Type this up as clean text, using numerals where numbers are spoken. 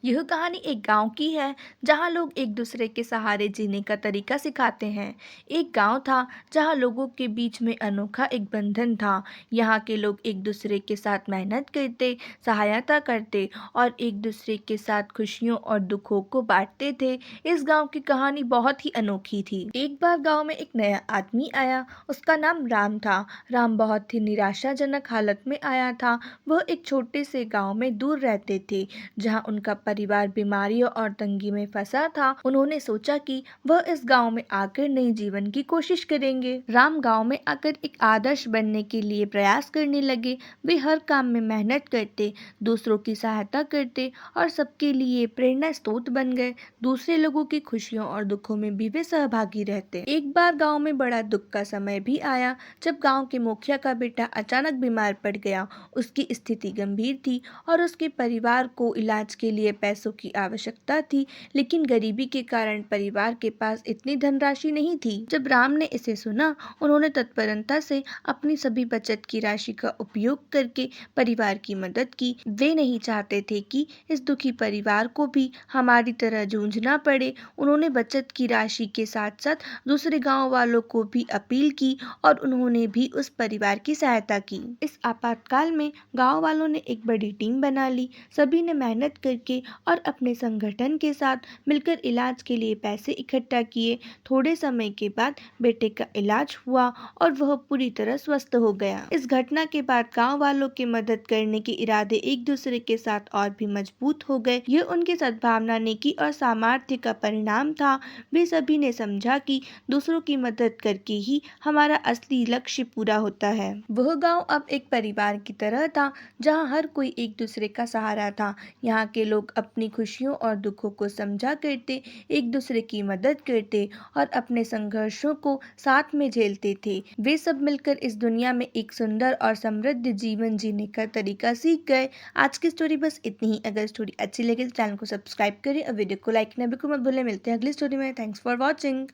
यह कहानी एक गांव की है जहां लोग एक दूसरे के सहारे जीने का तरीका सिखाते हैं। एक गांव था जहां लोगों के बीच में अनोखा एक बंधन था। यहाँ के लोग एक दूसरे के साथ मेहनत करते, सहायता करते और एक दूसरे के साथ खुशियों और दुखों को बांटते थे। इस गांव की कहानी बहुत ही अनोखी थी। एक बार गांव में एक नया आदमी आया। उसका नाम राम था। राम बहुत ही निराशाजनक हालत में आया था। वह एक छोटे से गांव में दूर रहते थे जहां उनका परिवार बीमारियों और तंगी में फंसा था। उन्होंने सोचा कि वह इस गांव में आकर नए जीवन की कोशिश करेंगे। राम गांव में आकर एक आदर्श बनने के लिए प्रयास करने लगे। वे हर काम में मेहनत करते, दूसरों की सहायता करते और सबके लिए प्रेरणा स्रोत बन गए। दूसरे लोगों की खुशियों और दुखों में भी वे सहभागी रहते। एक बार गांव में बड़ा दुख का समय भी आया जब गांव के मुखिया का बेटा अचानक बीमार पड़ गया। उसकी स्थिति गंभीर थी और उसके परिवार को इलाज के लिए पैसों की आवश्यकता थी, लेकिन गरीबी के कारण परिवार के पास इतनी धनराशि नहीं थी। जब राम ने इसे सुना, उन्होंने तत्परता से अपनी सभी बचत की राशि का उपयोग करके परिवार की मदद की। वे नहीं चाहते थे कि इस दुखी परिवार को भी हमारी तरह जूझना पड़े। उन्होंने बचत की राशि के साथ साथ दूसरे गांव वालों को भी अपील की और उन्होंने भी उस परिवार की सहायता की। इस आपातकाल में गांव वालों ने एक बड़ी टीम बना ली। सभी ने मेहनत करके और अपने संगठन के साथ मिलकर इलाज के लिए पैसे इकट्ठा किए। थोड़े समय के बाद बेटे का इलाज हुआ और वह पूरी तरह स्वस्थ हो गया। इस घटना के बाद गांव वालों के मदद करने के इरादे एक दूसरे के साथ और भी मजबूत हो गए। यह उनकी सद्भावना, नेकी और सामर्थ्य का परिणाम था। वे सभी ने समझा कि दूसरों की मदद करके ही हमारा असली लक्ष्य पूरा होता है। वह गांव अब एक परिवार की तरह था जहां हर कोई एक दूसरे का सहारा था। यहाँ के लोग अपनी खुशियों और दुखों को समझा करते, एक दूसरे की मदद करते और अपने संघर्षों को साथ में झेलते थे। वे सब मिलकर इस दुनिया में एक सुंदर और समृद्ध जीवन जीने का तरीका सीख गए। आज की स्टोरी बस इतनी ही। अगर स्टोरी अच्छी लगे तो चैनल को सब्सक्राइब करें और वीडियो को लाइक करना बिल्कुल मत भूलें। मिलते हैं अगली स्टोरी में। Thanks for watching.